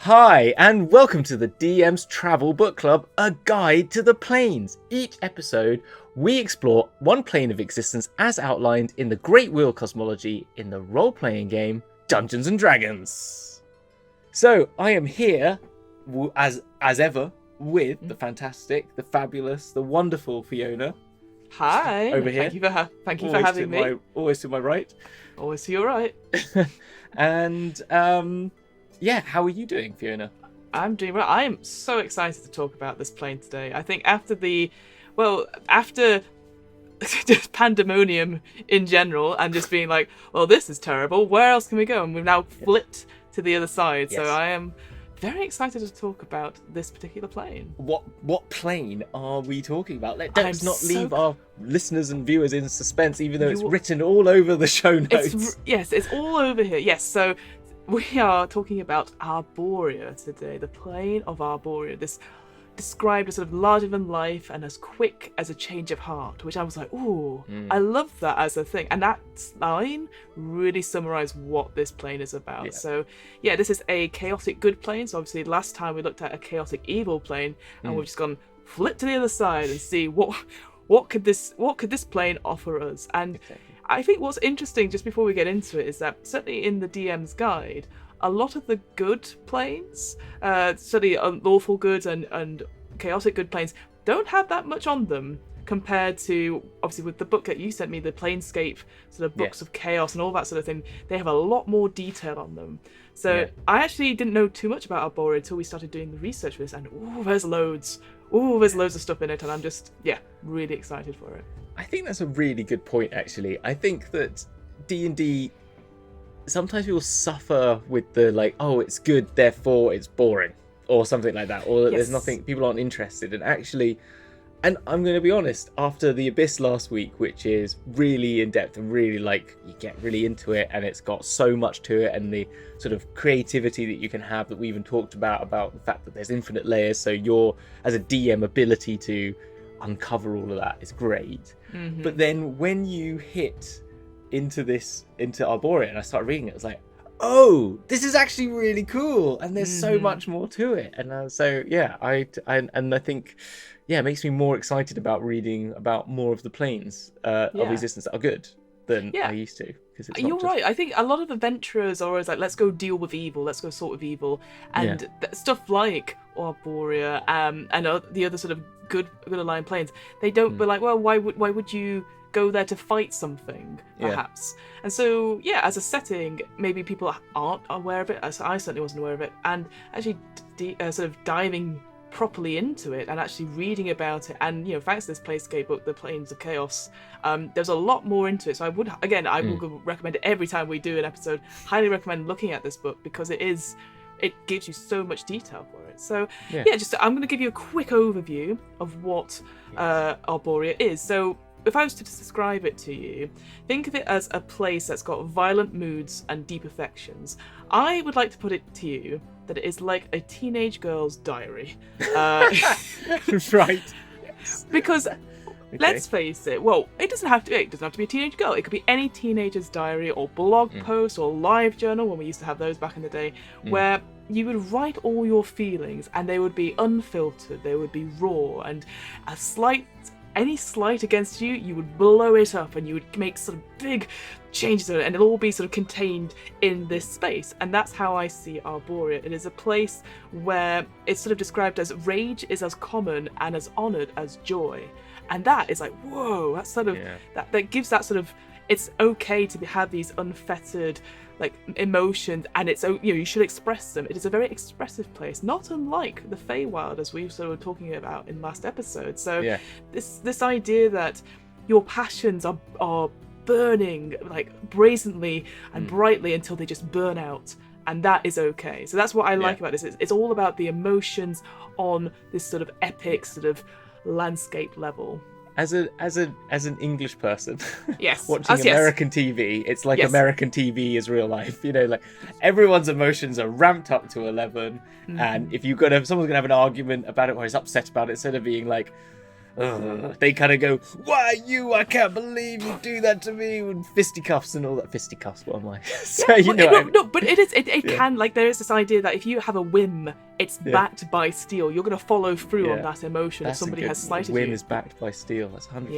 Hi, and welcome to the DM's Travel Book Club, a guide to the planes. Each episode, we explore one plane of existence as outlined in the Great Wheel Cosmology in the role-playing game Dungeons & Dragons. So, I am here, as ever, with the fantastic, the fabulous, the wonderful Fiona. Hi. Over here. Thank you for having me. Always to my right. Always to your right. And, yeah, how are you doing, Fiona? I'm doing well. I am so excited to talk about this plane today. I think after just pandemonium in general and just being like, well, this is terrible, where else can we go? And we've now flipped to the other side. Yes. So I am very excited to talk about this particular plane. What plane are we talking about? Let's not leave our listeners and viewers in suspense, even though it's written all over the show notes. It's all over here. Yes, so we are talking about Arboria today, the plane of Arboria. This described as sort of larger than life and as quick as a change of heart, which I was like, ooh, I love that as a thing. And that line really summarised what this plane is about. Yeah. So yeah, this is a chaotic good plane. So obviously last time we looked at a chaotic evil plane, and we've just gone flip to the other side and see what could this plane offer us. And I think what's interesting, just before we get into it, is that certainly in the DM's guide, a lot of the good planes, certainly lawful good and chaotic good planes, don't have that much on them compared to, obviously, with the book that you sent me, the Planescape sort of books of chaos and all that sort of thing. They have a lot more detail on them. So I actually didn't know too much about Arboria until we started doing the research for this, and there's loads. There's loads of stuff in it, and I'm just, really excited for it. I think that's a really good point, actually. I think that D&D, sometimes people suffer with the, like, oh, it's good, therefore it's boring, or something like that, or that there's nothing, people aren't interested. And actually, and I'm going to be honest, after The Abyss last week, which is really in-depth and really, like, you get really into it, and it's got so much to it, and the sort of creativity that you can have that we even talked about the fact that there's infinite layers, so your, as a DM, ability to uncover all of that is great. But then when you hit into Arboria and I started reading it, I was like, oh, this is actually really cool, and there's so much more to it. And I think it makes me more excited about reading about more of the planes of existence that are good than I used to. You're right. I think a lot of adventurers are always like, let's go deal with evil, let's go sort with evil, and stuff like Arboria and the other sort of good aligned planes, they don't be like, well, why would you go there to fight something, perhaps? And so as a setting, maybe people aren't aware of it, as I certainly wasn't aware of it, and actually sort of diving properly into it and actually reading about it, and thanks to this Planescape book, The Planes of Chaos, there's a lot more into it. So I will recommend it every time we do an episode. Highly recommend looking at this book, because it gives you so much detail for it. So I'm going to give you a quick overview of what Arboria is. So if I was to describe it to you, think of it as a place that's got violent moods and deep affections. I would like to put it to you that it is like a teenage girl's diary. Right. Yes. Because let's face it, well, it doesn't have to be a teenage girl. It could be any teenager's diary or blog post or live journal, when we used to have those back in the day, where you would write all your feelings and they would be unfiltered, they would be raw, and any slight against you, you would blow it up and you would make sort of big changes in it, and it'll all be sort of contained in this space. And that's how I see Arboria. It is a place where it's sort of described as rage is as common and as honoured as joy. And that is like, whoa, that's sort of, that gives that sort of, it's okay to have these unfettered like emotions, and it's you should express them. It is a very expressive place, not unlike the Feywild, as we sort of were talking about in last episode. So this idea that your passions are burning like brazenly and brightly until they just burn out, and that is okay. So that's what I like about this. It's all about the emotions on this sort of epic sort of landscape level. As an English person, watching American TV, it's like American TV is real life. Like everyone's emotions are ramped up to 11, and if someone's gonna have an argument about it or is upset about it, instead of being like, they kind of go, "Why you? I can't believe you do that to me!" and fisticuffs and all that. Fisticuffs, what am I? So no, but it can, like, there is this idea that if you have a whim, it's backed by steel. You're going to follow through on that emotion if somebody has slighted you. Whim is backed by steel. That's 100%.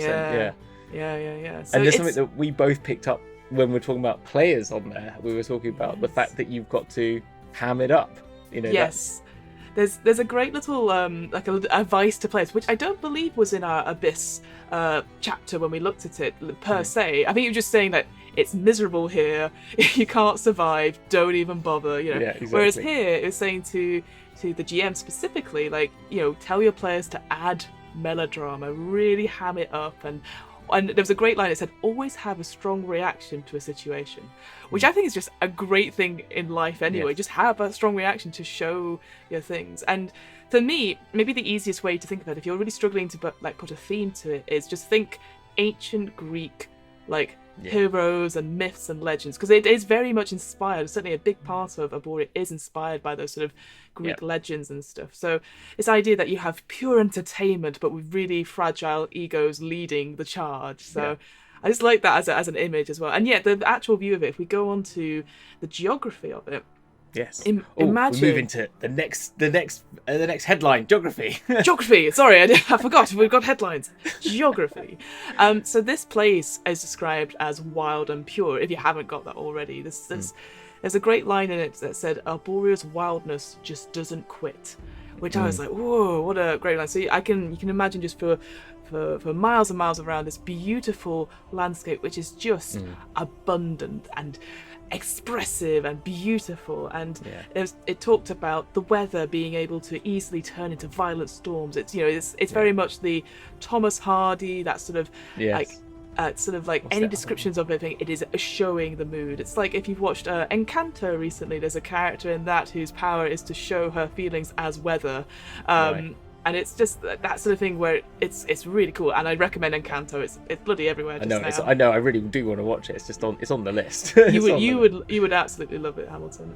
Yeah. So and there's something that we both picked up when we're talking about players on there. We were talking about the fact that you've got to ham it up. Yes. There's a great little like a advice to players, which I don't believe was in our Abyss chapter when we looked at it per se. I think you're just saying that it's miserable here, you can't survive, don't even bother, Yeah, exactly. Whereas here it was saying to the GM specifically, like, tell your players to add melodrama, really ham it up, and there was a great line that said, always have a strong reaction to a situation, which I think is just a great thing in life anyway. Just have a strong reaction to show your things. And for me, maybe the easiest way to think of it, if you're really struggling to put a theme to it, is just think ancient Greek, heroes and myths and legends, because it is very much inspired. Certainly a big part of Arboria is inspired by those sort of Greek legends and stuff. So this idea that you have pure entertainment but with really fragile egos leading the charge. So I just like that as an image as well. And the actual view of it, if we go on to the geography of it, yes. Imagine. We move into the next headline, geography. Geography. Sorry, I forgot. We've got headlines. Geography. So this place is described as wild and pure. If you haven't got that already, there's a great line in it that said, "Arboria's wildness just doesn't quit," which I was like, whoa, what a great line. So you can imagine just for miles and miles around this beautiful landscape, which is just abundant and expressive and beautiful, and it talked about the weather being able to easily turn into violent storms. It's very much the Thomas Hardy, that sort of any descriptions of anything. It is showing the mood. It's like if you've watched Encanto recently, there's a character in that whose power is to show her feelings as weather. And it's just that sort of thing where it's really cool, and I recommend Encanto. It's bloody everywhere. I know. I really do want to watch it. It's on the list. You would absolutely love it, Hamilton.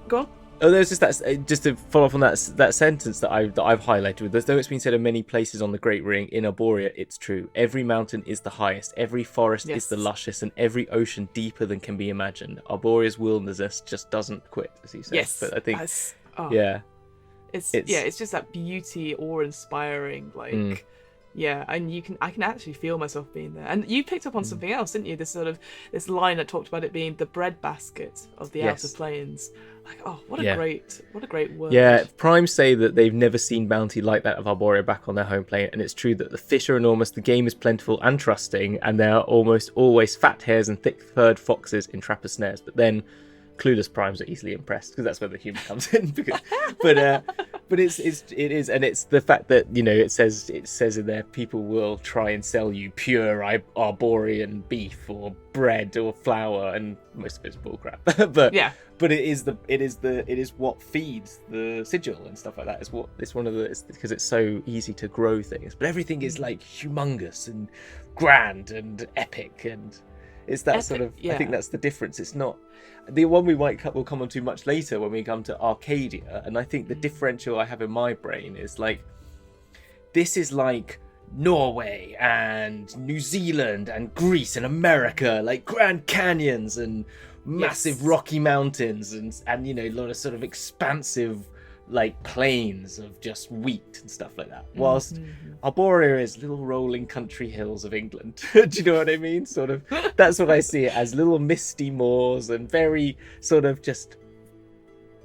Go on. Oh, there's just to follow up on that sentence that I've highlighted. As though it's been said in many places on the Great Ring, in Arboria, it's true. Every mountain is the highest, every forest is the lushest, and every ocean deeper than can be imagined. Arboria's wilderness just doesn't quit, as he says. Yes, but I think It's just that beauty, awe-inspiring, and I can actually feel myself being there. And you picked up on something else, didn't you? This line that talked about it being the breadbasket of the outer plains. Like, what a great word. Yeah, Primes say that they've never seen bounty like that of Arboria back on their home plane, and it's true that the fish are enormous, the game is plentiful and trusting, and there are almost always fat hares and thick-furred foxes in trapper snares. But then clueless Primes are easily impressed, because that's where the humour comes in. But it is, and it's the fact that it says in there, people will try and sell you pure Arborian beef or bread or flour, and most of it's bullcrap. But it is what feeds the sigil and stuff like that. It's because it's so easy to grow things, but everything is like humongous and grand and epic, and it's that sort of. I think that's the difference. It's not. The one we'll come on to much later when we come to Arcadia, and I think the differential I have in my brain is like, this is like Norway and New Zealand and Greece and America, like Grand Canyons and massive rocky mountains and a lot of sort of expansive like plains of just wheat and stuff like that, whilst Arboria is little rolling country hills of England. Do you know what I mean? Sort of, that's what I see it as, little misty moors and very sort of just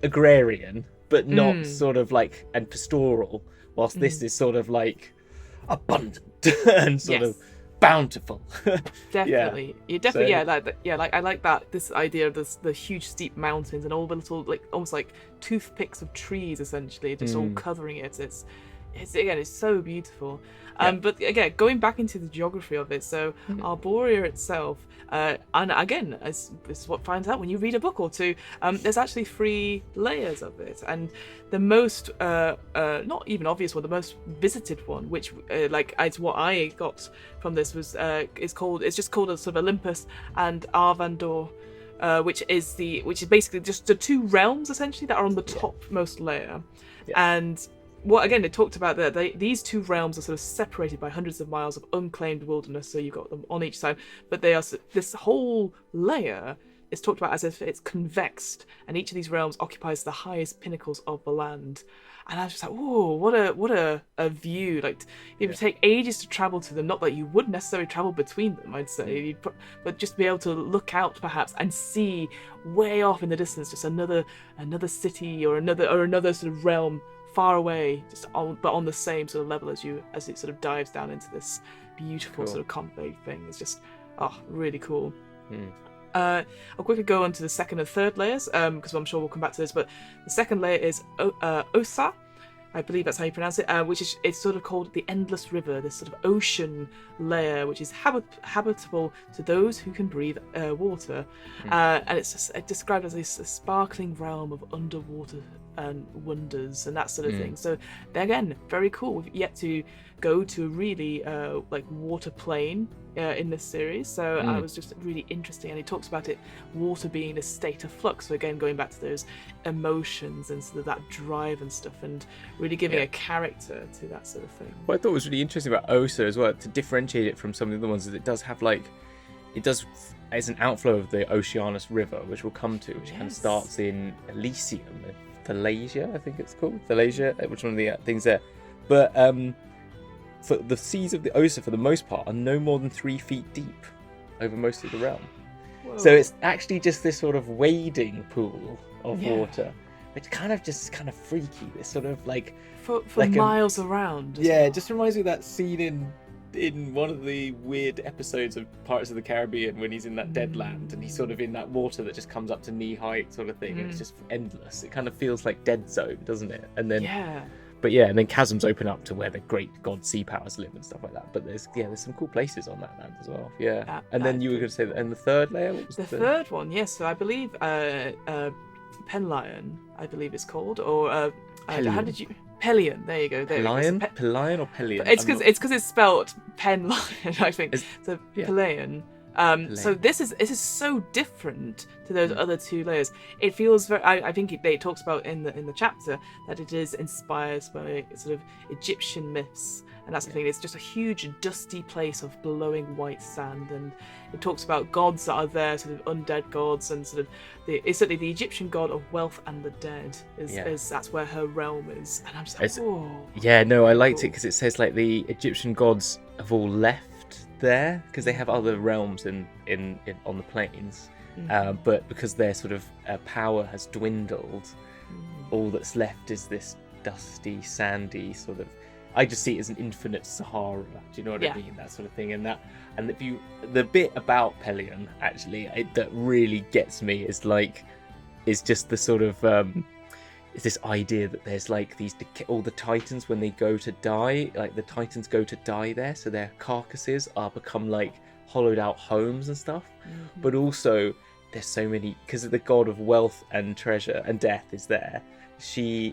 agrarian, but not sort of like, and pastoral, whilst this is sort of like abundant and sort of bountiful. Definitely. I like that, this idea of the huge steep mountains and all the little, like, almost like toothpicks of trees essentially, just all covering it. It's so beautiful. But again, going back into the geography of it, so Arboria itself, and again, this is what finds out when you read a book or two, there's actually 3 layers of it, and the most not even obvious one, the most visited one, which it's what I got from this, was it's just called a sort of Olympus and Arvandor, which is basically just the 2 realms essentially that are on the topmost layer. And what again they talked about that these two realms are sort of separated by hundreds of miles of unclaimed wilderness, so you've got them on each side, but they are, this whole layer is talked about as if it's convexed, and each of these realms occupies the highest pinnacles of the land. And I was just like, oh, what a view! Like, it would take ages to travel to them. Not that you would necessarily travel between them, I'd say, but just be able to look out perhaps and see way off in the distance just another city or another sort of realm far away, but on the same sort of level as you, as it sort of dives down into this beautiful sort of concave thing. It's just really cool. I'll quickly go on to the second and third layers, because I'm sure we'll come back to this, but the second layer is Osa, I believe that's how you pronounce it, which is, it's sort of called the Endless River, this sort of ocean layer, which is habitable to those who can breathe water. And it's described as this sparkling realm of underwater and wonders and that sort of thing. So again, very cool. We've yet to go to a really like water plane in this series, so it was just really interesting. And he talks about it, water being a state of flux, so again going back to those emotions and sort of that drive and stuff, and really giving a character to that sort of thing. What I thought was really interesting about Osa as well, to differentiate it from some of the other ones, is it does have as an outflow of the Oceanus River, which we'll come to, which kind of starts in Elysium, Thalasia, I think it's called, Thalasia, which one of the things there. But for the seas of the Osa, for the most part, are no more than 3 feet deep over most of the realm. Whoa. So it's actually just this sort of wading pool of water, which kind of freaky. This sort of like for like miles around. Yeah, it just reminds me of that scene in one of the weird episodes of Pirates of the Caribbean when he's in that dead land and he's sort of in that water that just comes up to knee height sort of thing, and it's just endless. It kind of feels like Dead Zone, doesn't it? And then and then chasms open up to where the great god sea powers live and stuff like that. But there's some cool places on that land as well. And then you were going to say that, and the third layer, what was the third one? Yes, so I believe Penlion, I believe it's called, or how did you? Pelion, there you go. Pelion or Pelion? It's because it's spelled Penlion, I think. Pelion. So this is so different to those other two layers. It feels very. I think it talks about in the chapter that it is inspired by sort of Egyptian myths, and that's the thing. It's just a huge dusty place of glowing white sand, and it talks about gods that are there, sort of undead gods, and sort of it's certainly the Egyptian god of wealth and the dead. Is that's where her realm is, and I'm just like, oh. Yeah, no, I liked it because it says like the Egyptian gods have all left there because they have other realms in on the plains, but because their sort of power has dwindled, all that's left is this dusty, sandy sort of. I just see it as an infinite Sahara. Do you know what I mean? That sort of thing, and the bit about Pelion actually that really gets me is just the sort of is this idea that there's like all the Titans, when they go to die, like the Titans go to die there, so their carcasses are become like hollowed out homes and stuff. But also there's so many, because of the god of wealth and treasure and death is there.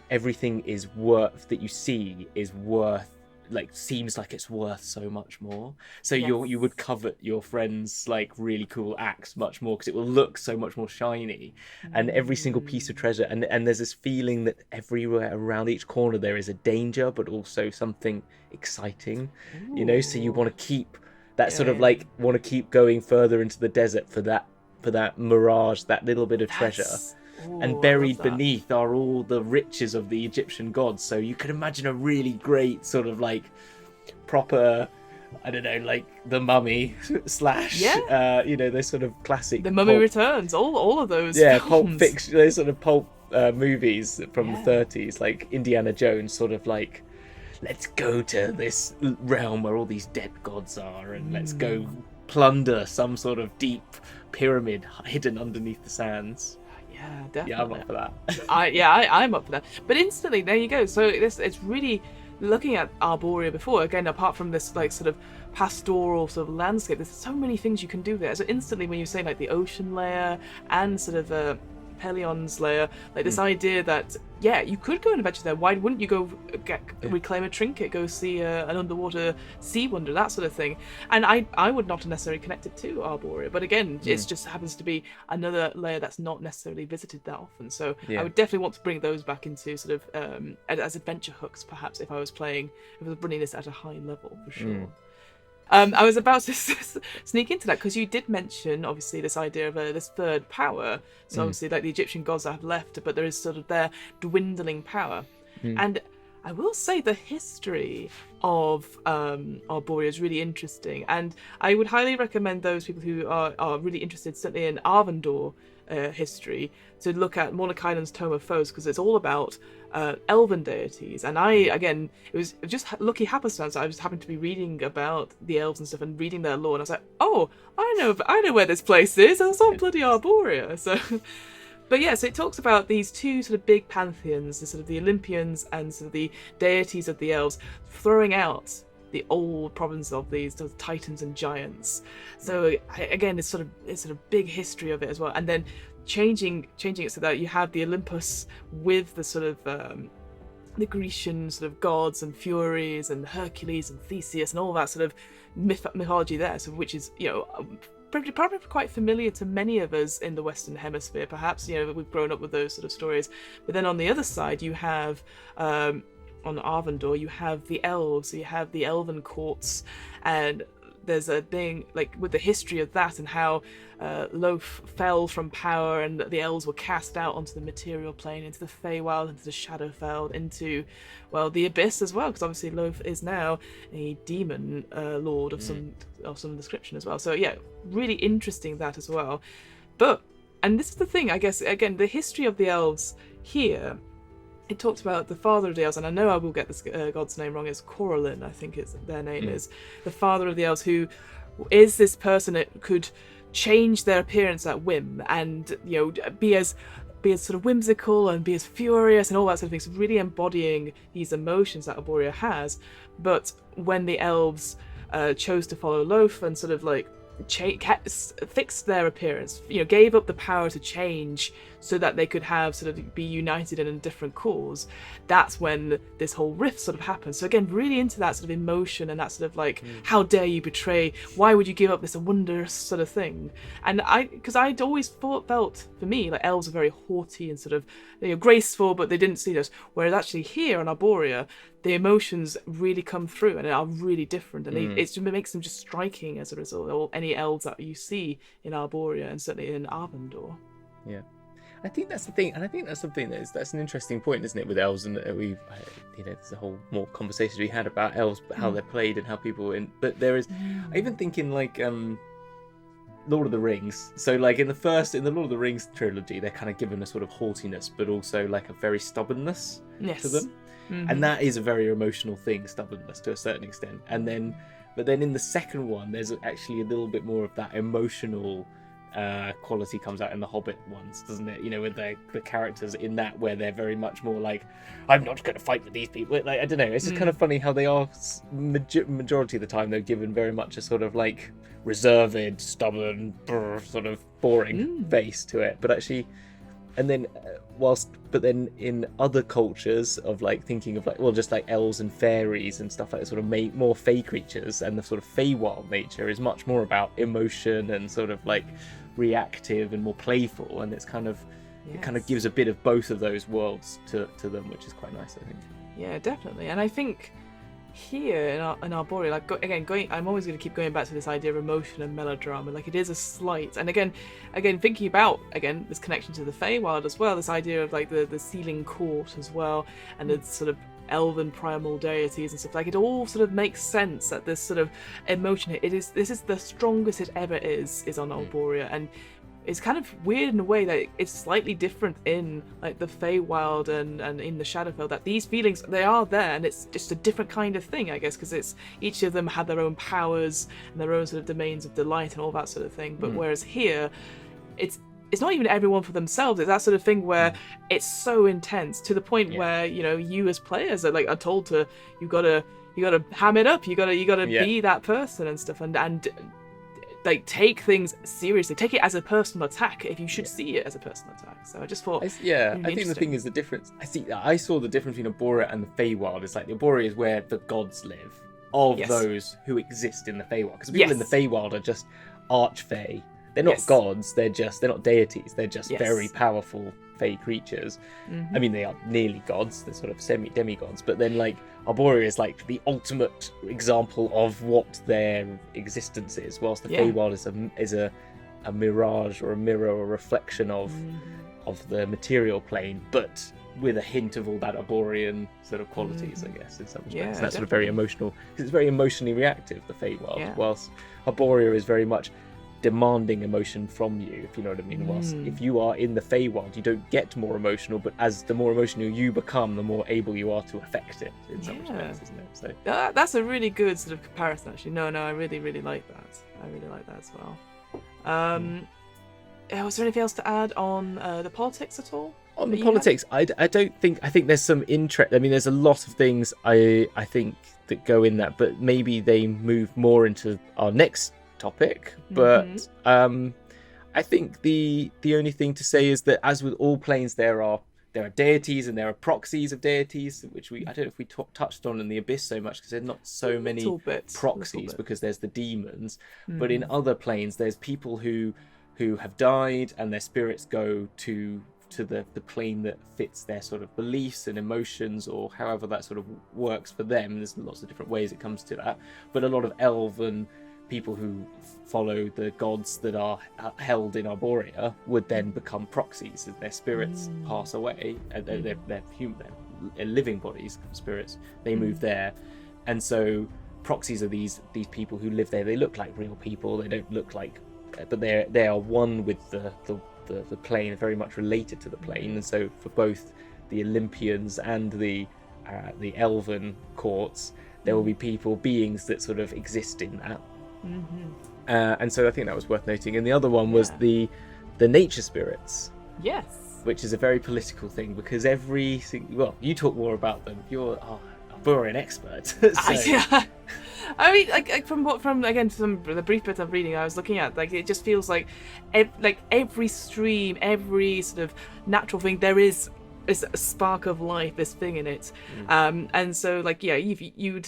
Everything is worth that you see is worth, like, seems like it's worth so much more. So you would covet your friend's like really cool axe much more because it will look so much more shiny, and every single piece of treasure, and there's this feeling that everywhere around each corner there is a danger, but also something exciting. You know, so you want to keep that sort of like want to keep going further into the desert for that mirage, that little bit of treasure. And buried beneath are all the riches of the Egyptian gods. So you could imagine a really great sort of like proper, I don't know, like The Mummy slash, you know, those sort of classic. The Mummy Returns, all of those. Yeah, films. Pulp fiction, those sort of pulp movies from the 30s, like Indiana Jones, sort of like, let's go to this realm where all these dead gods are, and let's go plunder some sort of deep pyramid hidden underneath the sands. Yeah, definitely. Yeah, I'm up for that. I'm up for that. But instantly, there you go. So it's really looking at Arboria before. Again, apart from this like sort of pastoral sort of landscape, there's so many things you can do there. So instantly, when you say like the ocean layer and sort of Pelion's lair, like this idea that you could go and adventure there. Why wouldn't you go reclaim a trinket, go see an underwater sea wonder, that sort of thing? And I would not necessarily connect it to Arboria, but again, it just happens to be another layer that's not necessarily visited that often. So I would definitely want to bring those back into sort of as adventure hooks, perhaps, if I was running this at a high level, for sure. I was about to sneak into that because you did mention, obviously, this idea of this third power. So obviously, like the Egyptian gods that have left, but there is sort of their dwindling power. And I will say the history of Arboria is really interesting, and I would highly recommend those people who are really interested, certainly in Arvandor history, to look at Mordenkainen's Tome of Foes, because it's all about elven deities. And it was just lucky happenstance. I just happened to be reading about the elves and stuff and reading their lore, and I was like, oh, I know where this place is. It's on bloody Arboria. So, but yeah, so it talks about these two sort of big pantheons, the sort of the Olympians and sort of the deities of the elves, throwing out the old province of these sort of titans and giants. So again, it's sort of big history of it as well, and then changing it so that you have the Olympus with the sort of the Grecian sort of gods and Furies and Hercules and Theseus and all that sort of mythology there, so which is, you know, probably quite familiar to many of us in the Western Hemisphere, perhaps. You know, we've grown up with those sort of stories. But then on the other side, you have on Arvandor, you have the elves, you have the elven courts, and there's a thing like with the history of that and how Loaf fell from power and the elves were cast out onto the material plane, into the Feywild, into the Shadowfell, into, well, the Abyss as well, because obviously Loaf is now a demon lord of some description as well. So yeah, really interesting that as well. But, and this is the thing, I guess, again, the history of the elves here, it talks about the father of the elves, and I know I will get this god's name wrong. It's Coralin, I think their name is. The father of the elves, who is this person that could change their appearance at whim, and, you know, be as sort of whimsical and be as furious and all that sort of thing. So really embodying these emotions that Arboria has. But when the elves chose to follow Loaf and sort of like fixed their appearance, you know, gave up the power to change so that they could have sort of be united in a different cause, that's when this whole rift sort of happens. So again, really into that sort of emotion and that sort of like, how dare you betray, why would you give up this wondrous sort of thing? And because I'd always felt, for me, like elves are very haughty and sort of, you know, graceful, but they didn't see those. Whereas actually here on Arboria, the emotions really come through and are really different, and it makes them just striking as a result, or any elves that you see in Arboria and certainly in Arvandor. Yeah, I think that's the thing, and I think that's something that's an interesting point, isn't it, with elves? And we've, you know, there's a whole more conversations we had about elves, but how they're played and how people. But there is, I even think in like Lord of the Rings. So like in the Lord of the Rings trilogy, they're kind of given a sort of haughtiness, but also like a very stubbornness to them. And that is a very emotional thing, stubbornness to a certain extent. But then in the second one, there's actually a little bit more of that emotional quality comes out in the Hobbit ones, doesn't it? You know, with the characters in that, where they're very much more like, I'm not going to fight with these people. Like, I don't know. It's just kind of funny how they are majority of the time they're given very much a sort of like reserved, stubborn, sort of boring face to it. But actually, and then but then in other cultures of like thinking of like, well, just like elves and fairies and stuff like that, sort of more fey creatures, and the sort of Feywild nature is much more about emotion and sort of like reactive and more playful, and it's kind of it kind of gives a bit of both of those worlds to them, which is quite nice, I think. Yeah, definitely. And I think here in Arboria, like I'm always going to keep going back to this idea of emotion and melodrama. Like, it is a slight, and again thinking about this connection to the Feywild as well, this idea of like the sealing court as well, and the sort of elven primal deities and stuff. Like, it all sort of makes sense that this sort of emotion, this is the strongest it ever is on Arboria. And it's kind of weird in a way that it's slightly different in like the Feywild and in the Shadowfell, that these feelings, they are there, and it's just a different kind of thing, I guess, because it's each of them have their own powers and their own sort of domains of delight and all that sort of thing. But whereas here, it's not even everyone for themselves. It's that sort of thing where it's so intense to the point where, you know, you as players are told to, you gotta ham it up, you gotta be that person and stuff, and like take things seriously, take it as a personal attack if you should see it as a personal attack. So I just thought, I think the thing is the difference. I saw the difference between Arborea and the Feywild. It's like the Arborea is where the gods live of those who exist in the Feywild, because people in the Feywild are just archfey. They're not gods. They're not deities. They're just very powerful Fey creatures. I mean, they are nearly gods. They're sort of demigods. But then, like, Arborea is like the ultimate example of what their existence is. Whilst the Feywild is a mirage or a mirror or a reflection of the material plane, but with a hint of all that Arborean sort of qualities, I guess, in some respects. And that's sort of very emotional, because it's very emotionally reactive, the Feywild, whilst Arborea is very much demanding emotion from you, if you know what I mean. Whilst if you are in the Feywild, you don't get more emotional, but as the more emotional you become, the more able you are to affect it in some respects, isn't it? So that's a really good sort of comparison, actually. No, I really like that. I really like that as well. Was there anything else to add on the politics at all? On the politics, I think there's some interest. I mean, there's a lot of things I think that go in that, but maybe they move more into our next topic. But I think the only thing to say is that, as with all planes, there are deities and there are proxies of deities, which I don't know if we touched on in the Abyss so much, because there's not so many proxies because there's the demons. But in other planes, there's people who have died and their spirits go to the plane that fits their sort of beliefs and emotions, or however that sort of works for them. There's lots of different ways it comes to that. But a lot of elven people who follow the gods that are held in Arborea would then become proxies as their spirits pass away. They're human, they're living bodies, spirits. They move there, and so proxies are these people who live there. They look like real people. They don't look like, but they are one with the plane, very much related to the plane. And so for both the Olympians and the elven courts, there will be beings that sort of exist in that. And so I think that was worth noting. And the other one was the nature spirits. Yes. Which is a very political thing, because you talk more about them. You're an expert. So. I mean, like from the brief bit I'm reading, I was looking at, like, it just feels like every stream, every sort of natural thing, there is a spark of life, this thing in it. And so, like, you'd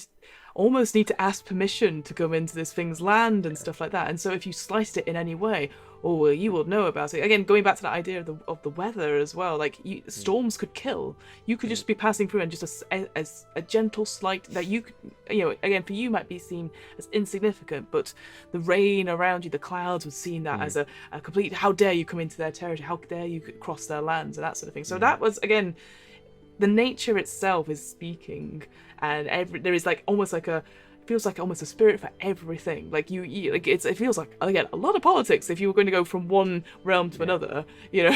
almost need to ask permission to come into this thing's land and stuff like that. And so if you sliced it in any way, you will know about it. Again, going back to that idea of the weather as well, like storms could kill. You could just be passing through, and just a gentle slight that you could, again, for you might be seen as insignificant, but the rain around you, the clouds, would see that as a complete, how dare you come into their territory, how dare you cross their lands, and that sort of thing. So that was, again, the nature itself is speaking, and there is feels like almost a spirit for everything. Like it feels like, again, a lot of politics if you were going to go from one realm to another,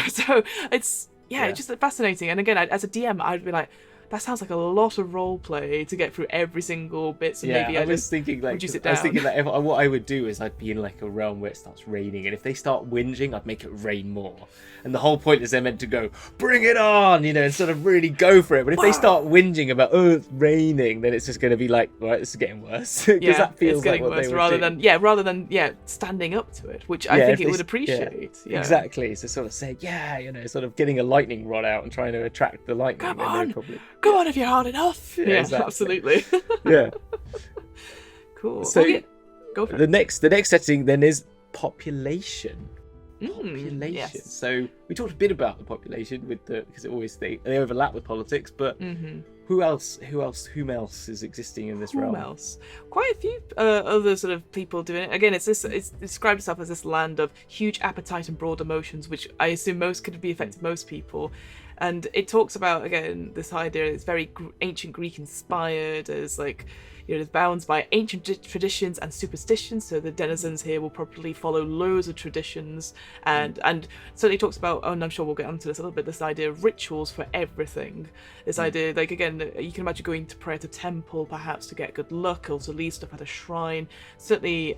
So it's just fascinating. And again, as a DM, I'd be like, that sounds like a lot of role play to get through every single bit. So maybe I was thinking, like, reduce it down. I was thinking that what I would do is I'd be in like a realm where it starts raining, and if they start whinging, I'd make it rain more. And the whole point is they're meant to go, bring it on, and sort of really go for it. But if they start whinging about, it's raining, then it's just going to be like, right, this is getting worse. Because that feels like what they would rather than standing up to it, which I think it would appreciate. Yeah. Exactly. So sort of say, sort of getting a lightning rod out and trying to attract the lightning. Come on if you're hard enough. Yeah, exactly. Absolutely. Yeah. Cool. So go for it. The next setting then is population. Yes. So we talked a bit about the population because it always they overlap with politics, but whom else is existing in this realm? Whom else? Quite a few other sort of people doing it. Again, it's described itself as this land of huge appetite and broad emotions, which I assume could be affected most people. And it talks about, again, this idea it's very ancient Greek inspired, as like, it's bound by ancient traditions and superstitions. So the denizens here will probably follow loads of traditions, and certainly talks about, and I'm sure we'll get onto this a little bit, this idea of rituals for everything. This idea, like, again, you can imagine going to pray at a temple perhaps to get good luck, or to leave stuff at a shrine. Certainly,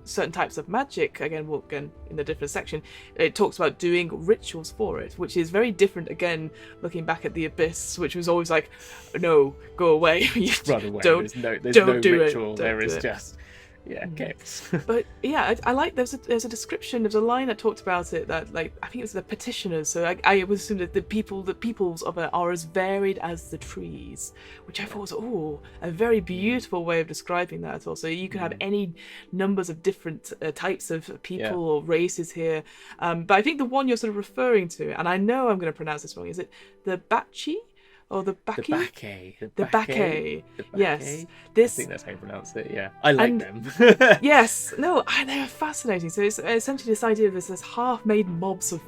certain types of magic, again in the different section, it talks about doing rituals for it, which is very different, again, looking back at the Abyss, which was always like, no, go away. Run away. There's no do ritual. It. There is just Yeah, okay. But yeah, I like there's a description, there's a line that talked about it that, like, I think it was the petitioners. So I would assume that the peoples of it are as varied as the trees, which I thought was a very beautiful way of describing that. Also, you can have any numbers of different types of people or races here. But I think the one you're sort of referring to, and I know I'm going to pronounce this wrong, is it the Bachi? Or the Bacchae? The Bacchae. Yes. I think that's how you pronounce it, yeah. I like them. Yes. No, they're fascinating. So it's essentially this idea of this half-made mobs of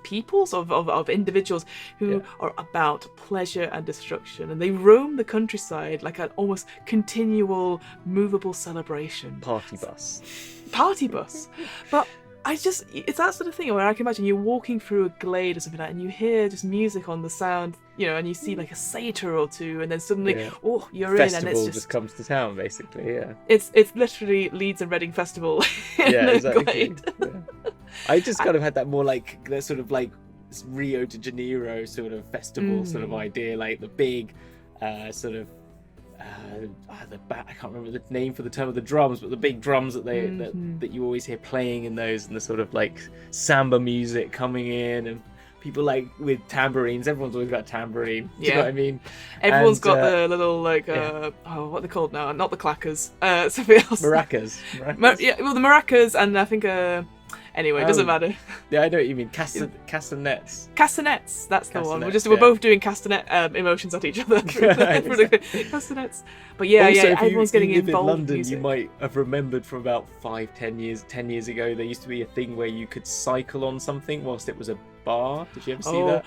peoples, of individuals who are about pleasure and destruction. And they roam the countryside like an almost continual, movable celebration. Party bus. But it's that sort of thing where I can imagine you're walking through a glade or something like that, and you hear just music on the sound, and you see like a satyr or two, and then suddenly, you're in, and it's just comes to town, basically. Yeah, it's literally Leeds and Reading Festival. Exactly. I just kind of had that more like that sort of like Rio de Janeiro sort of festival sort of idea, like the big sort of. I can't remember the name for the term of the drums, but the big drums that that you always hear playing in those, and the sort of like samba music coming in, and people like with tambourines. Everyone's always got a tambourine. Do you know what I mean? Everyone's got the little like what are they called now? Not the clackers. Something else. Maracas. Well, the maracas, and I think anyway, it doesn't matter. Yeah, I know what you mean. Castanets. Castanets, that's the one. We're both doing castanet emotions at each other. Castanets. But everyone's getting involved. If you live in London, you might have remembered from about 10 years ago, there used to be a thing where you could cycle on something whilst it was a bar. Did you ever see that?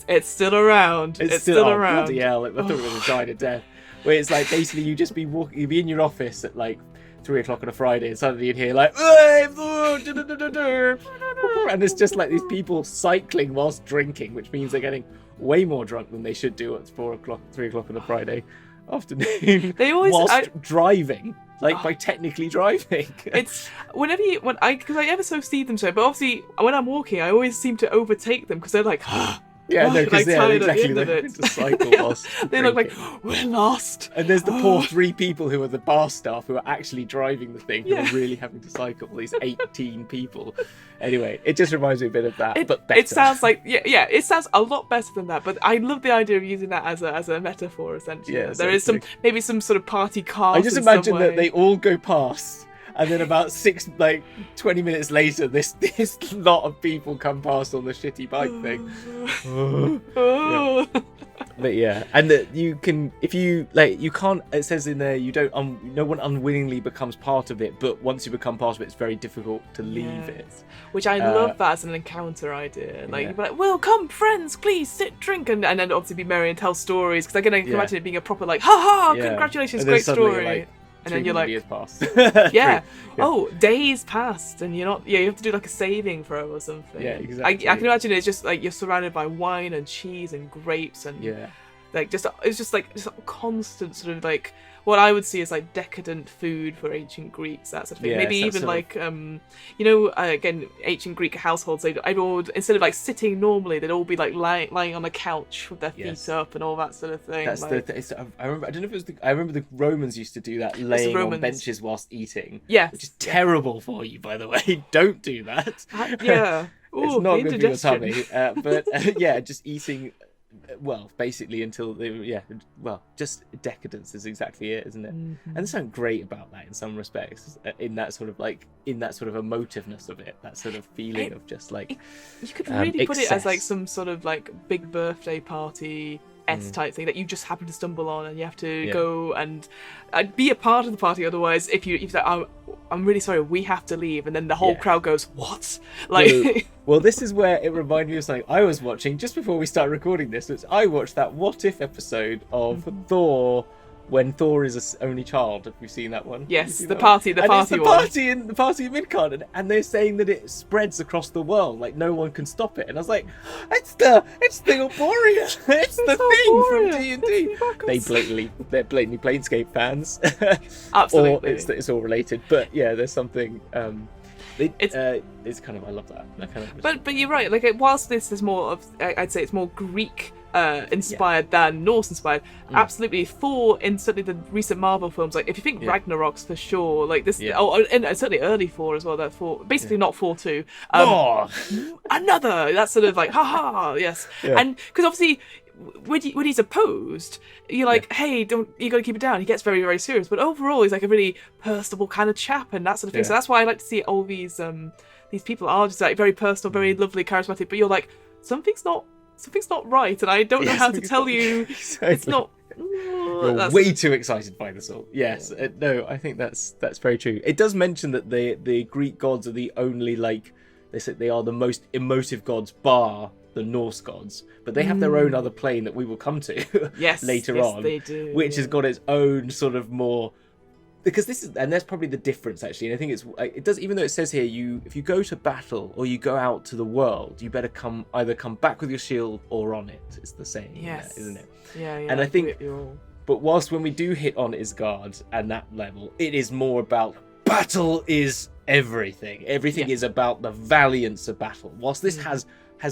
It's still around. It's still around. Bloody hell, I thought it was died a death. Where it's like basically you just be walking, you'd be in your office at like 3 o'clock on a Friday, and suddenly you'd hear like, and it's just like these people cycling whilst drinking, which means they're getting way more drunk than they should do at 3 o'clock on a Friday afternoon. They always driving, like by technically driving. It's because I ever so see them so, but obviously when I'm walking, I always seem to overtake them because they're like. Because they're exactly they're to cycle whilst they look like we're lost. And there's the poor 3 people who are the bar staff who are actually driving the thing, who are really having to cycle. These 18 people. Anyway, it just reminds me a bit of that, but better. It sounds like it sounds a lot better than that. But I love the idea of using that as a metaphor. Essentially, there is maybe some sort of party car. I just imagine that they all go past. And then about 20 minutes later, this lot of people come past on the shitty bike thing. But and that you can, if you like, you can't. It says in there, you don't. No one unwillingly becomes part of it, but once you become part of it, it's very difficult to leave it. Which I love that as an encounter idea. Like, you'd be like, well, come, friends, please sit, drink, and then obviously be merry and tell stories. Because I can imagine it being a proper like, ha, congratulations, great story. And then you're like, years passed. Days passed, and you're not. Yeah, you have to do like a saving throw or something. Yeah, exactly. I can imagine it's just like you're surrounded by wine and cheese and grapes and like it's just like just a constant sort of like what I would see as like decadent food for ancient Greeks, that sort of thing. Maybe even like again, ancient Greek households, they'd all, instead of like sitting normally, they'd all be like lying on a couch with their feet up and all that sort of thing. That's I remember. I don't know if it was I remember the Romans used to do that, laying on benches whilst eating. Yes, which is terrible for you, by the way. Don't do that. It's not good for your tummy. But just eating. Well, basically until just decadence is exactly it, isn't it? And there's something great about that in some respects, in that sort of emotiveness of it, that sort of feeling of just like you could really put it as like some sort of like big birthday party type thing that you just happen to stumble on, and you have to go and be a part of the party. Otherwise, if you say, I'm really sorry, we have to leave, and then the whole crowd goes, what? Like, well, this is where it reminded me of something I was watching just before we started recording this. I watched that What If episode of Thor, when Thor is an only child. Have you seen that one? Yes, the party one. It's the party in Midgard, and they're saying that it spreads across the world, like no one can stop it. And I was like, it's the Arborea, it's the thing from D&D. They're blatantly Planescape fans. Absolutely, or it's all related. But yeah, there's something. It's kind of, I love that. But you're right. Like, whilst this is more of, I'd say it's more Greek inspired than Norse inspired. Absolutely. Thor in certainly the recent Marvel films, like if you think Ragnarok's for sure, like this, and certainly early Thor as well. That Thor, basically not Thor 2. Another. That's sort of like haha, yes, and because obviously. When he's opposed, you're like, hey, you got to keep it down. He gets very, very serious, but overall, he's like a really personable kind of chap and that sort of thing. So that's why I like to see all these people are just like very personal, very lovely, charismatic. But you're like, something's not right, and I don't know how to tell you. Exactly. It's not. You're way too excited by this all. Yes, no, I think that's very true. It does mention that the Greek gods are the only they said they are the most emotive gods, bar the Norse gods, but they have their own other plane that we will come to later on, they do, which has got its own sort of more, because this is, and that's probably the difference actually. And I think it does, even though it says here if you go to battle or you go out to the world, you better either come back with your shield or on it. It's the same, isn't it? Yeah. And I think, but whilst when we do hit on Isgard and that level, it is more about battle is everything. Everything is about the valiance of battle. Whilst this has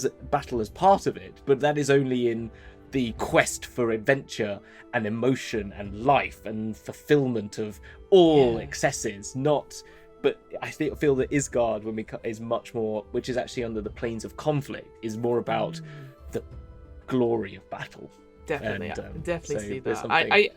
a battle as part of it, but that is only in the quest for adventure and emotion and life and fulfillment of all excesses, not. But I feel that Isgard is much more, which is actually under the planes of conflict, is more about the glory of battle. Definitely, definitely see that.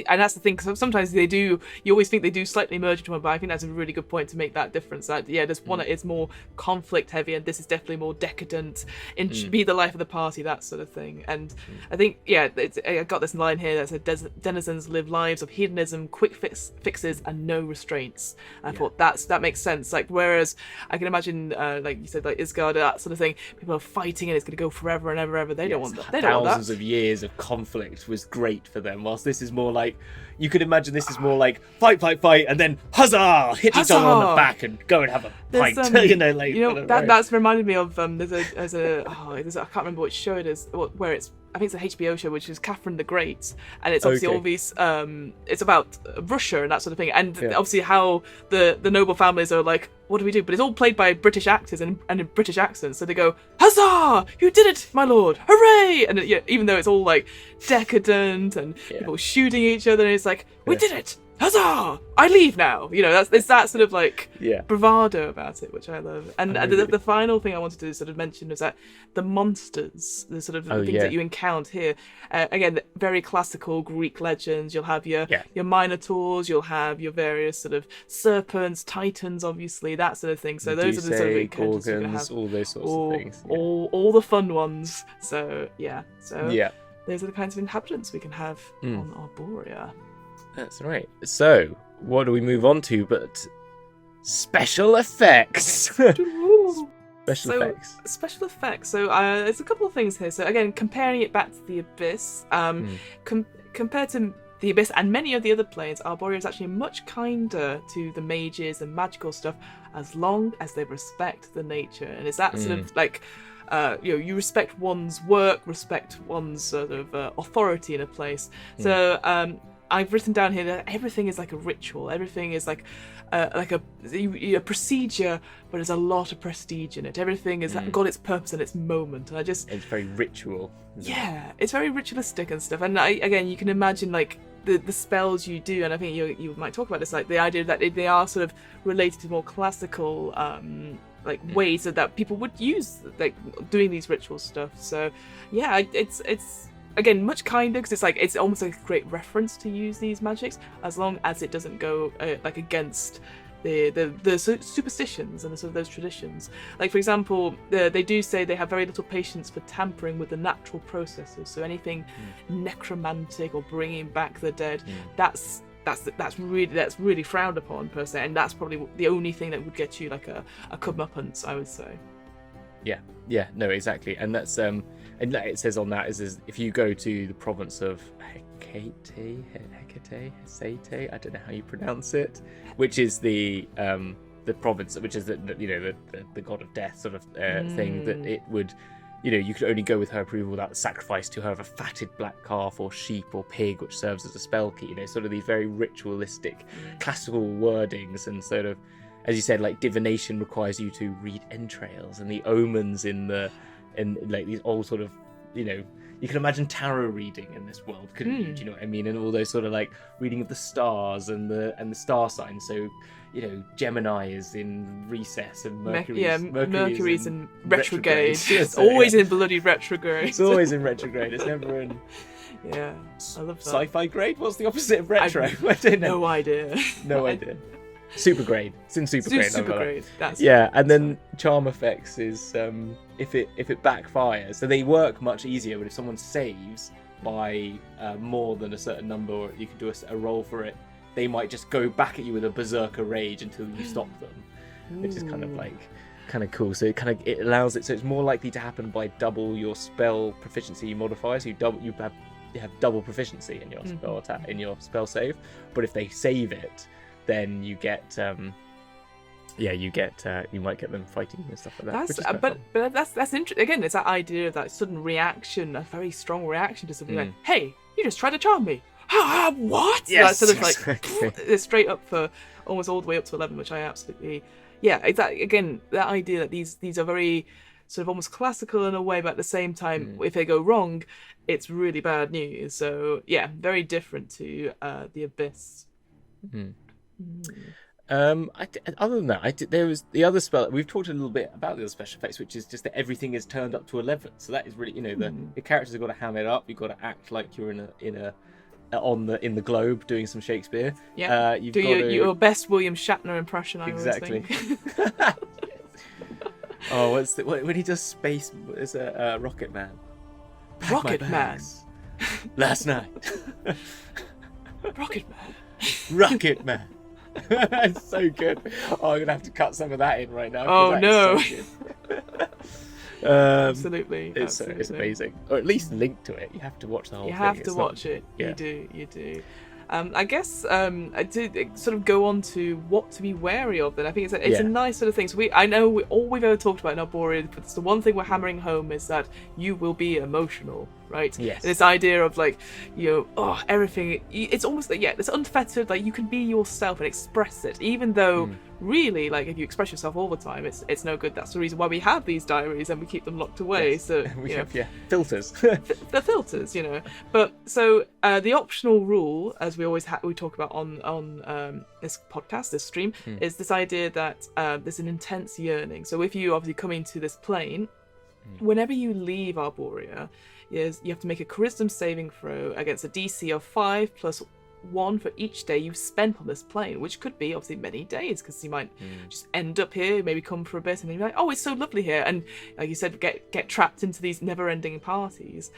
And that's the thing. Because sometimes they do. You always think they do slightly merge into one, but I think that's a really good point to make that difference. That there's one that is more conflict heavy, and this is definitely more decadent. Be the life of the party, that sort of thing. And I think I got this line here that said, "Denizens live lives of hedonism, quick fixes, and no restraints." And I thought that makes sense. Like whereas I can imagine, like you said, like Isgard, that sort of thing. People are fighting, and it's going to go forever and ever. They don't want that. They don't want that. Thousands of years of conflict was great for them, whilst this is more like, you could imagine this is more like fight, and then huzzah, hit each other on the back and go and have a pint. That's reminded me of there's a I can't remember which show it is, where it's, I think it's an HBO show, which is Catherine the Great, and it's obviously all these it's about Russia and that sort of thing, and obviously how the noble families are like, what do we do? But it's all played by British actors and in British accents, so they go, huzzah, you did it, my lord, hooray! And even though it's all like decadent and people shooting each other, and it's like, we did it, huzzah, I leave now. It's that sort of like bravado about it, which I love. And the final thing I wanted to sort of mention is that the monsters, the sort of things that you encounter here, again, very classical Greek legends. You'll have your minotaurs, you'll have your various sort of serpents, titans, obviously, that sort of thing. So those are the sort of encounters you're going to have. All those sorts of things. All the fun ones. So those are the kinds of inhabitants we can have on Arboria. That's right. So, what do we move on to but special effects? Special effects. So, there's a couple of things here. So, again, comparing it back to the Abyss, compared to the Abyss and many of the other planes, Arboria is actually much kinder to the mages and magical stuff, as long as they respect the nature. And it's that sort of like, you respect one's work, respect one's sort of authority in a place. So, I've written down here that everything is like a ritual. Everything is like a procedure, but there's a lot of prestige in it. Everything has got its purpose and its moment. And it's very ritual. It's very ritualistic and stuff. And again, you can imagine like the spells you do, and I think you might talk about this, like the idea that they are sort of related to more classical ways that people would use, like doing these ritual stuff. So it's again much kinder, because it's almost like a great reference to use these magics, as long as it doesn't go against the superstitions and the sort of those traditions. Like for example, they do say they have very little patience for tampering with the natural processes. So anything necromantic or bringing back the dead, that's really frowned upon per se, and that's probably the only thing that would get you like a comeuppance, I would say. Yeah, no, exactly, and that's and it says on that is if you go to the province of Hecate, I don't know how you pronounce it, which is the province, which is the god of death sort of thing, that it would, you could only go with her approval without the sacrifice to her of a fatted black calf or sheep or pig, which serves as a spell key. Sort of these very ritualistic, classical wordings, and sort of, as you said, like divination requires you to read entrails and the omens in like these old sort of, you can imagine tarot reading in this world, couldn't you? Do you know what I mean? And all those sort of like reading of the stars and the star signs. So, you know, Gemini is in recess and Mercury's in retrograde. It's So, always in bloody retrograde. It's always in retrograde. It's never in. Yeah, I love that. Sci-fi grade? What's the opposite of retro? I don't know. No idea. No idea. Super grade. It's in super grade. Super grade. That's and then charm effects is if it backfires. So they work much easier, but if someone saves by more than a certain number, or you can do a roll for it, they might just go back at you with a berserker rage until you stop them, which is kind of cool. So it allows it, so it's more likely to happen by double your spell proficiency modifier. So you have double proficiency in your spell attack, in your spell save. But if they save it, then you get you might get them fighting and stuff like that. But that's interesting. Again, it's that idea of that sudden reaction, a very strong reaction to something like, "Hey, you just tried to charm me." What? Yes, sort of like straight up for almost all the way up to 11, which I absolutely, exactly. Again, that idea that these are very sort of almost classical in a way, but at the same time, if they go wrong, it's really bad news. So yeah, very different to the Abyss. Other than that, there was the other spell. We've talked a little bit about the other special effects, which is just that everything is turned up to 11. So that is really, you know, the characters have got to ham it up. You've got to act like you're in the Globe doing some Shakespeare. Yeah. Your best William Shatner impression. Exactly. When he does space? Is a Rocket Man. Rocket Man. Last night. Rocket Man. Rocket Man. It's so good. Oh, I'm gonna have to cut some of that in right now. Oh no. So Absolutely. It's amazing. Or at least link to it. You have to watch the whole thing. You have to watch it. Yeah. You do. I guess I did sort of go on to what to be wary of. Then I think it's a nice sort of thing. So I know all we've ever talked about in Arboria, but the one thing we're hammering home is that you will be emotional, right? Yes. This idea of like, you know, everything. It's almost like it's unfettered. Like you can be yourself and express it, even though really, like if you express yourself all the time, it's no good. That's the reason why we have these diaries and we keep them locked away. Yes. So we have filters. The filters, you know. But so the optional rule, as we always we talk about on this podcast, this stream, is this idea that there's an intense yearning. So if you obviously come into this plane, whenever you leave Arboria, you have to make a charisma saving throw against a DC of 5 plus 1 for each day you've spent on this plane, which could be obviously many days, because you might just end up here, maybe come for a bit, and then you're like, oh, it's so lovely here, and like you said, get trapped into these never-ending parties.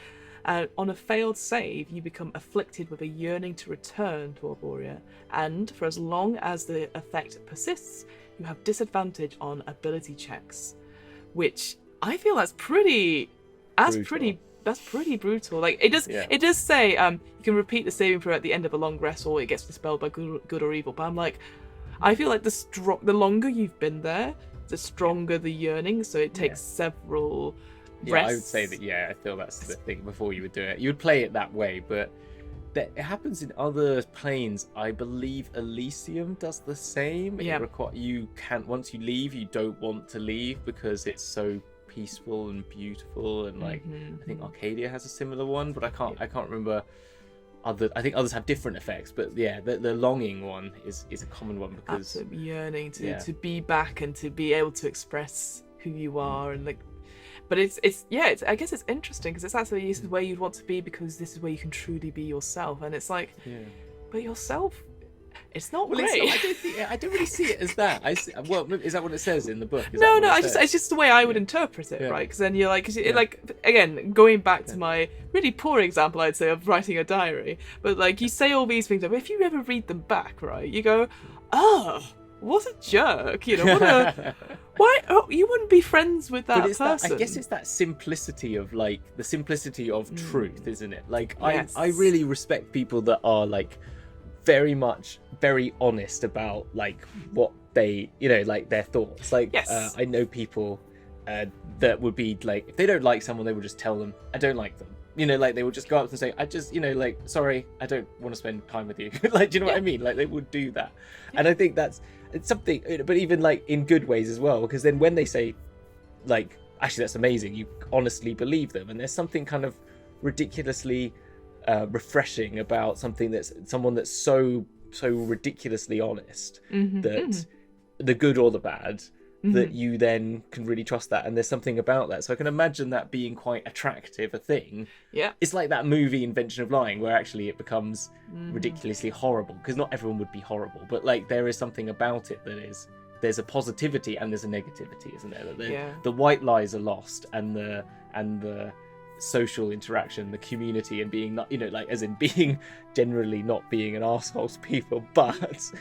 On a failed save, you become afflicted with a yearning to return to Arboria, and for as long as the effect persists, you have disadvantage on ability checks, which I feel that's pretty brutal. Like it does say you can repeat the saving throw at the end of a long rest, or it gets dispelled by good or evil. But I'm like, I feel like the longer you've been there, the stronger the yearning. So it takes several rests. I would say that. I feel that's the thing. Before you would do it, you would play it that way, but it happens in other planes. I believe Elysium does the same. Yeah. You can't, once you leave, you don't want to leave because it's so peaceful and beautiful, and like I think Arcadia has a similar one, but I can't remember. I think others have different effects, but the longing one is a common one, because absolute yearning to be back and to be able to express who you are, and like. But it's I guess it's interesting because it's actually this is where you'd want to be, because this is where you can truly be yourself, and it's like, but yourself. It's not great. I don't really see it as that. Is that what it says in the book? It's just the way I would interpret it, right? Because then you're like, like again, going back to my really poor example, I'd say, of writing a diary. But like, you say all these things, but if you ever read them back, right, you go, oh, what a jerk, you know? Why? Oh, you wouldn't be friends with that person. I guess it's that simplicity of like the simplicity of truth, isn't it? Like I really respect people that are like very honest about like what they, you know, like their thoughts. Like I know people that would be like, if they don't like someone, they would just tell them, I don't like them. You know, like they would just go up and say, I just, you know, like, sorry, I don't want to spend time with you. Like, do you know what I mean? Like they would do that. And I think it's something, but even like in good ways as well, because then when they say like, actually that's amazing, you honestly believe them, and there's something kind of ridiculously refreshing about someone that's so ridiculously honest that the good or the bad, that you then can really trust that, and there's something about that. So I can imagine that being quite attractive a thing. Yeah, it's like that movie Invention of Lying, where actually it becomes ridiculously horrible, because not everyone would be horrible, but like there is something about it that is, there's a positivity and there's a negativity, isn't there? That the white lies are lost, and the social interaction, the community, and being not, like as in being generally not being an arsehole to people, but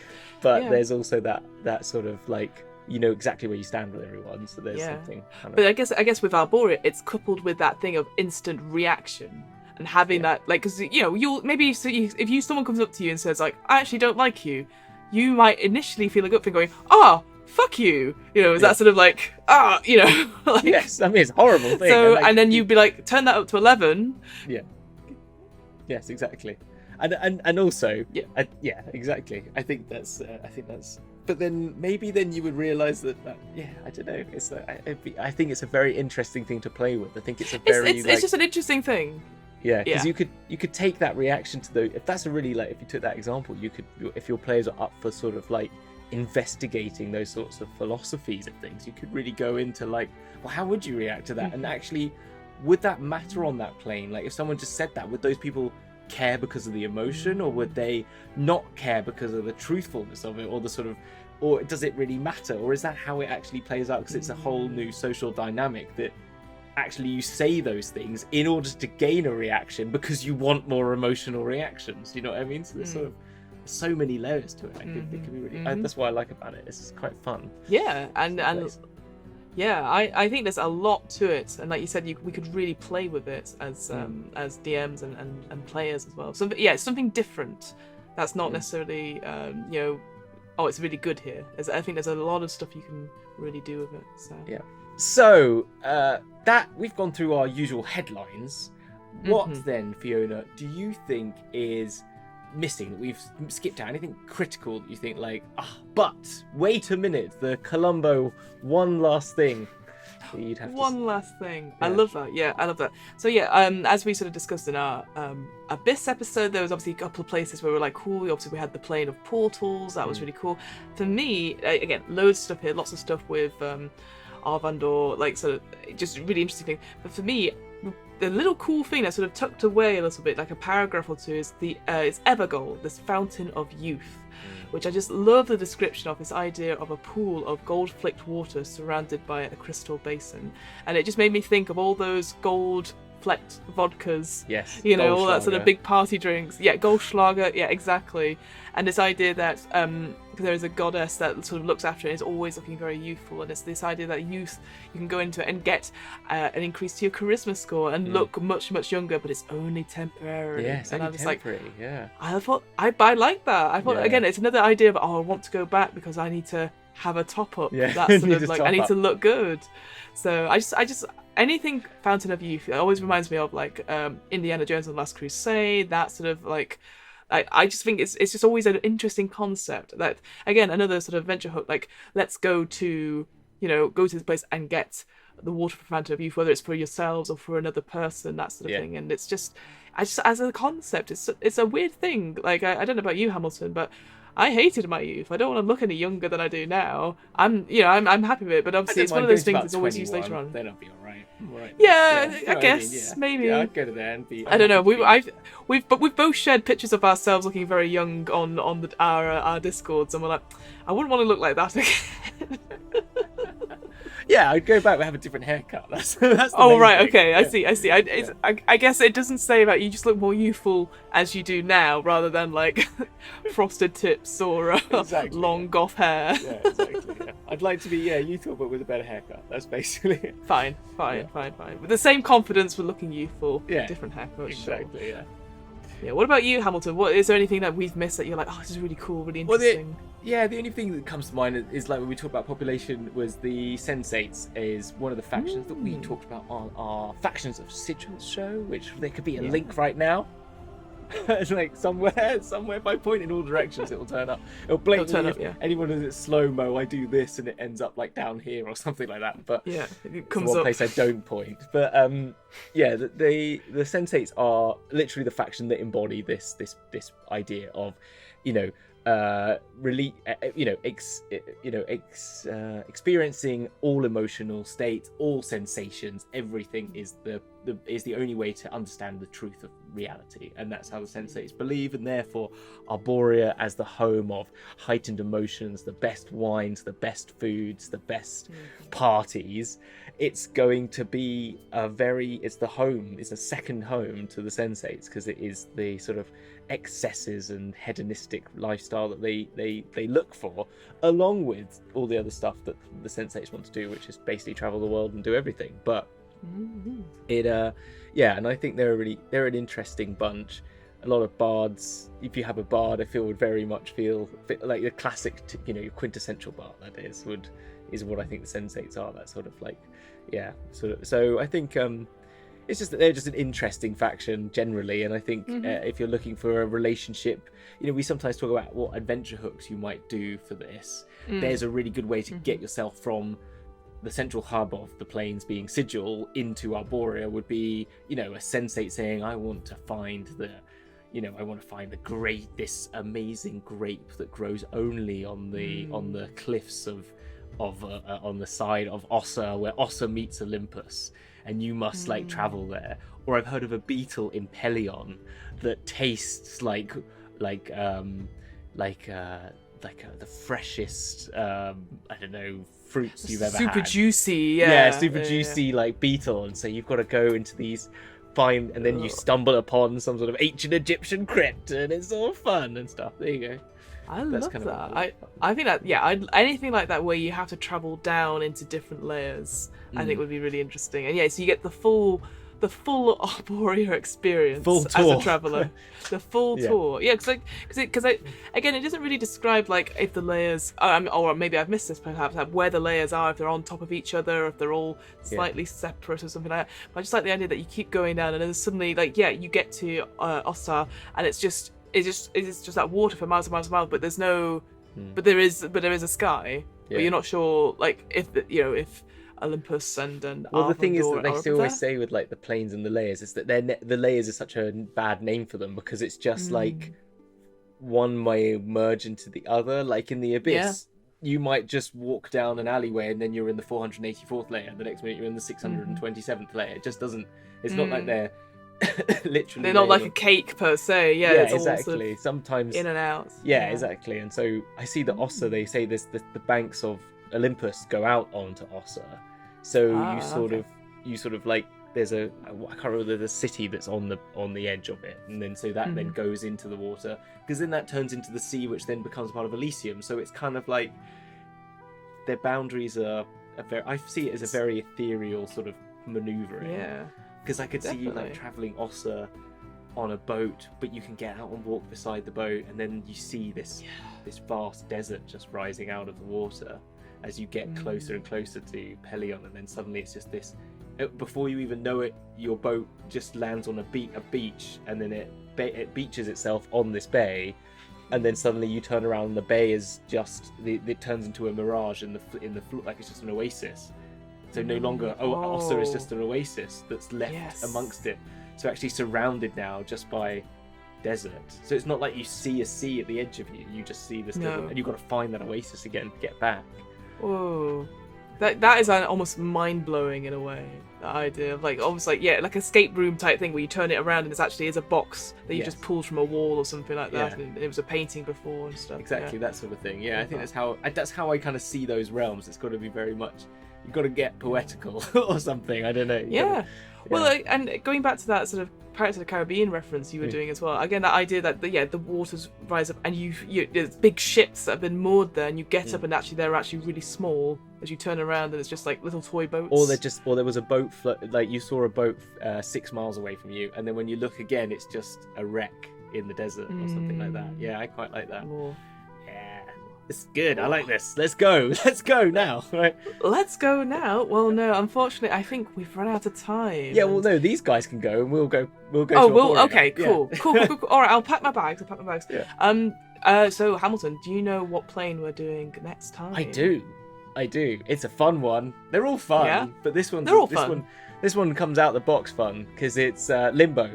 there's also that sort of like, you know exactly where you stand with everyone, so there's something kind of... But I guess with Arboria, it's coupled with that thing of instant reaction and having that, like, because you'll maybe if someone comes up to you and says like, I actually don't like you, you might initially feel a gut thing going, fuck you, is that sort of like, like, yes, I mean, it's a horrible thing. So and then you'd be like, turn that up to 11. Yes, exactly. And also exactly, I think that's but then maybe you would realize that I don't know, it's I think it's a very interesting thing to play with. I think it's a very it's just an interesting thing. Because you could take that reaction to if that's a really, like, if you took that example, you could, if your players are up for sort of like investigating those sorts of philosophies of things, you could really go into like, well, how would you react to that? And actually, would that matter on that plane? Like, if someone just said that, would those people care because of the emotion, or would they not care because of the truthfulness of it, or the sort of, or does it really matter, or is that how it actually plays out? Because it's a whole new social dynamic that actually you say those things in order to gain a reaction because you want more emotional reactions. You know what I mean? So there's sort of so many layers to it. I think it could be really. That's what I like about it. It's quite fun. Yeah, and I think there's a lot to it, and like you said, we could really play with it as DMs and players as well. So it's something different. That's not necessarily it's really good here. I think there's a lot of stuff you can really do with it. So yeah. So that we've gone through our usual headlines. What then, Fiona, do you think is missing, that we've skipped out? Anything critical that you think like, but wait a minute, the Columbo one last thing that you'd have last thing. I love that. So as we sort of discussed in our Abyss episode, there was obviously a couple of places where we were like, cool. Obviously we had the plane of portals, that was really cool. For me, again, loads of stuff here, lots of stuff with Arvandor, like, sort of just really interesting thing. But for me, the little cool thing that's sort of tucked away a little bit, like a paragraph or two, is it's Evergold, this fountain of youth, which I just love the description of, this idea of a pool of gold-flicked water surrounded by a crystal basin. And it just made me think of all those gold-flecked vodkas, all that sort of big party drinks. Yeah, Goldschlager, yeah, exactly. And this idea that there is a goddess that sort of looks after it and is always looking very youthful, and it's this idea that youth, you can go into it and get an increase to your charisma score and look much, much younger, but it's only temporary. Yes, and only temporary, I thought, I like that. I thought, again, it's another idea of, I want to go back because I need to have a top up. Yeah. That's sort of like, I need to look good. So I just anything Fountain of Youth, it always reminds me of like Indiana Jones and the Last Crusade, that sort of like, I just think it's just always an interesting concept. That, again, another sort of venture hook, like, let's go to this place and get the water for Fountain of Youth, whether it's for yourselves or for another person, that sort of thing. And it's just, as a concept, it's a weird thing. Like, I don't know about you, Hamilton, but I hated my youth. I don't want to look any younger than I do now. I'm happy with it, but obviously it's one of those things that's always used later on. Then I'll be all right. Yeah, I guess maybe. Yeah, I'd go to there and be. I don't know. We've both shared pictures of ourselves looking very young on our Discords, and we're like, I wouldn't want to look like that again. Yeah, I'd go back and have a different haircut. That's the right, thing. okay, I see. I guess it doesn't say that you just look more youthful as you do now, rather than like frosted tips or long goth hair. Yeah, exactly. Yeah. I'd like to be youthful, but with a better haircut. That's basically it. Fine. With the same confidence, we're looking youthful. Yeah, different haircut. Exactly. Sure. Yeah. What about you, Hamilton? Is there anything that we've missed that you're like, this is really cool, really interesting? The only thing that comes to mind is like when we talk about population, was the Sensates is one of the factions that we talked about on our Factions of Sigils show, which there could be a link right now. It's like somewhere by pointing in all directions, it will turn up. It'll blatantly, turn up, anyone who's at slow-mo, I do this and it ends up like down here or something like that. But yeah, it it's comes the one up. place I don't point. But yeah, the sensates are literally the faction that embody this idea of, really, experiencing all emotional states, all sensations. Everything is the only way to understand the truth of reality, and that's how the sensates believe. And therefore, Arborea, as the home of heightened emotions, the best wines, the best foods, the best parties, it's going to be it's a second home to the sensates, because it is the sort of excesses and hedonistic lifestyle that they look for, along with all the other stuff that the sensates want to do, which is basically travel the world and do everything. But and I think they're an interesting bunch. A lot of bards. If you have a bard, I feel would very much feel like the classic, your quintessential bard. That is what I think the sensates are. That sort of like, So I think it's just that they're just an interesting faction generally, and I think if you're looking for a relationship, we sometimes talk about what adventure hooks you might do for this. There's a really good way to get yourself from the central hub of the plains being Sigil into Arborea would be, a sensate saying, I want to find this amazing grape that grows only on the cliffs on the side of Ossa, where Ossa meets Olympus, and you must travel there. Or I've heard of a beetle in Pelion that tastes like the freshest fruits you've ever had. Super juicy, juicy like beetle. And so you've got to go into these and then you stumble upon some sort of ancient Egyptian crypt, and it's all fun and stuff. There you go. I love that. I think that anything like that where you have to travel down into different layers, I think would be really interesting. And so you get the full Arborea experience as a traveller. The full tour. Yeah, because again, it doesn't really describe like if the layers, or maybe I've missed this perhaps, where the layers are, if they're on top of each other, if they're all slightly separate or something like that. But I just like the idea that you keep going down and then suddenly you get to Ossa, and it's just that water for miles and miles and miles, but there's no, but there is a sky, but you're not sure like if Olympus and the thing is that they still always say with like the planes and the layers is that the layers is such a bad name for them, because it's just like one may merge into the other. Like in the Abyss, you might just walk down an alleyway and then you're in the 484th layer, the next minute you're in the 627th layer. It just doesn't, it's not like they're literally, they're not like a cake per se. It's exactly. all sort of sometimes in and out. Exactly. And so I see the Ossa, they say this, the banks of Olympus go out onto Ossa, so you sort of like there's I can't remember the city that's on the edge of it, and then so that then goes into the water, because then that turns into the sea, which then becomes part of Elysium. So it's kind of like their boundaries are I see it as a very ethereal sort of maneuvering. Because I could see you like traveling Ossa on a boat, but you can get out and walk beside the boat, and then you see this vast desert just rising out of the water as you get closer and closer to Pelion, and then suddenly it's just this. Before you even know it, your boat just lands on a beach, and then it beaches itself on this bay, and then suddenly you turn around and the bay is just it turns into a mirage in the like it's just an oasis. So no longer Ossa is just an oasis that's left amongst it. So actually surrounded now just by desert. So it's not like you see a sea at the edge of you. You just see this desert, and you've got to find that oasis again to get back. Whoa. That is almost mind-blowing in a way. The idea of like almost like like escape room type thing where you turn it around and it actually is a box that you just pulled from a wall or something like that. And it was a painting before and stuff. Exactly, that sort of thing. Yeah, I think that's how I kind of see those realms. It's got to be very much. You've got to get poetical or something. I don't know. Well, and going back to that sort of Pirates of the Caribbean reference you were doing as well. Again, that idea that the waters rise up and there's big ships that have been moored there, and you get up and actually they're actually really small as you turn around, and it's just like little toy boats. Or there was a boat like you saw a boat 6 miles away from you, and then when you look again, it's just a wreck in the desert or something like that. Yeah, I quite like that. It's good. I like this. Let's go. Let's go now. Right. Let's go now. Well, no, unfortunately, I think we've run out of time. Yeah. Well, no. These guys can go, and we'll go. Oh, to well. Arborea. Okay. Cool. Yeah. Cool. All right. I'll pack my bags. Yeah. So Hamilton, do you know what plane we're doing next time? I do. It's a fun one. They're all fun. Yeah? But this one. They're all fun. This one comes out the box fun because it's Limbo.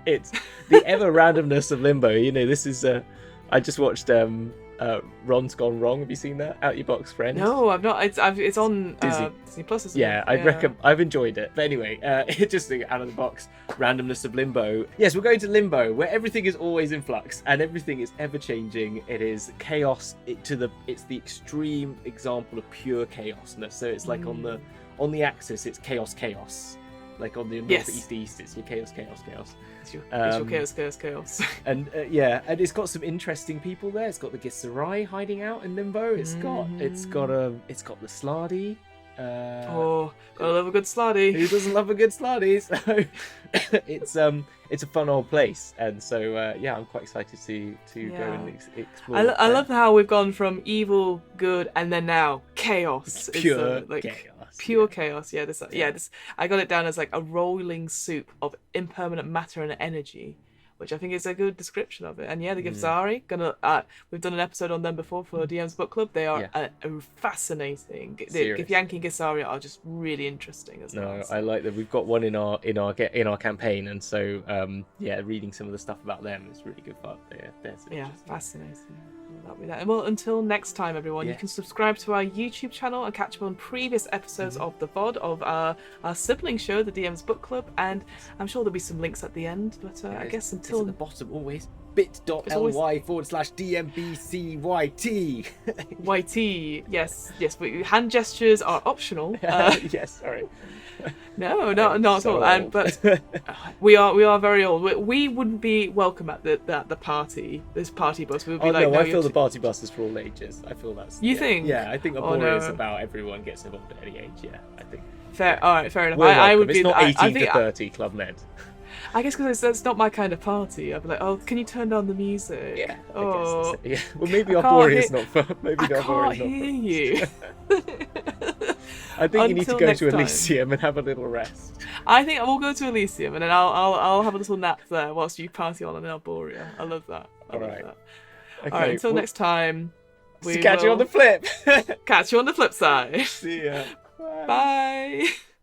It's the ever randomness of Limbo. You know, this is. I just watched Ron's Gone Wrong. Have you seen that? Out Your Box Friend? No, I've not. It's on Disney Plus, isn't yeah, it? I'd recommend. I've enjoyed it. But anyway, just out of the box randomness of Limbo. Yes, we're going to Limbo, where everything is always in flux and everything is ever changing. It is chaos. It's the extreme example of pure chaosness. So it's like on the axis, it's chaos. Like on the northeast, it's your chaos. It's your chaos. And and it's got some interesting people there. It's got the Gisserai hiding out in Limbo. It's got the Slardy. Gotta love a good Slardy. Who doesn't love a good Slardy? So it's a fun old place, and so I'm quite excited to go and explore. I love how we've gone from evil, good, and then now chaos. Pure chaos. Pure chaos. Yeah, this I got it down as like a rolling soup of impermanent matter and energy, which I think is a good description of it. And the Githzari, we've done an episode on them before for DM's Book Club. They are fascinating. Githyanki and Githzari are just really interesting as well. I like that. We've got one in our campaign, and so reading some of the stuff about them is really good fun. Fascinating. That'll be that. And well, until next time, everyone, you can subscribe to our YouTube channel and catch up on previous episodes of the VOD of our sibling show, the DM's Book Club, and I'm sure there'll be some links at the end. But I guess until it's at the bottom always bit.ly/DMBCYT. YT, yes, but hand gestures are optional. Yes, sorry. No, not at all. But we are very old. We wouldn't be welcome at the party. This party bus. We would be I feel the party bus is for all ages. I feel that's. You think? Yeah, I think Arborea is about everyone gets involved at any age. Yeah, I think. Fair. All right, fair enough. I would be. It's not 18 to 30 Club Med. I guess because that's not my kind of party. I'd be like, oh, can you turn down the music? Yeah. Oh. I guess that's it. Yeah. Well, maybe Arborea is not fun. Maybe Arborea is not fun. I can't hear you. I think you need to go to Elysium and have a little rest. I think we'll go to Elysium and then I'll have a little nap there whilst you party on in Arborea. I love that. All right. Okay, all right. Until next time. Catch you on the flip. Catch you on the flip side. See ya. Bye.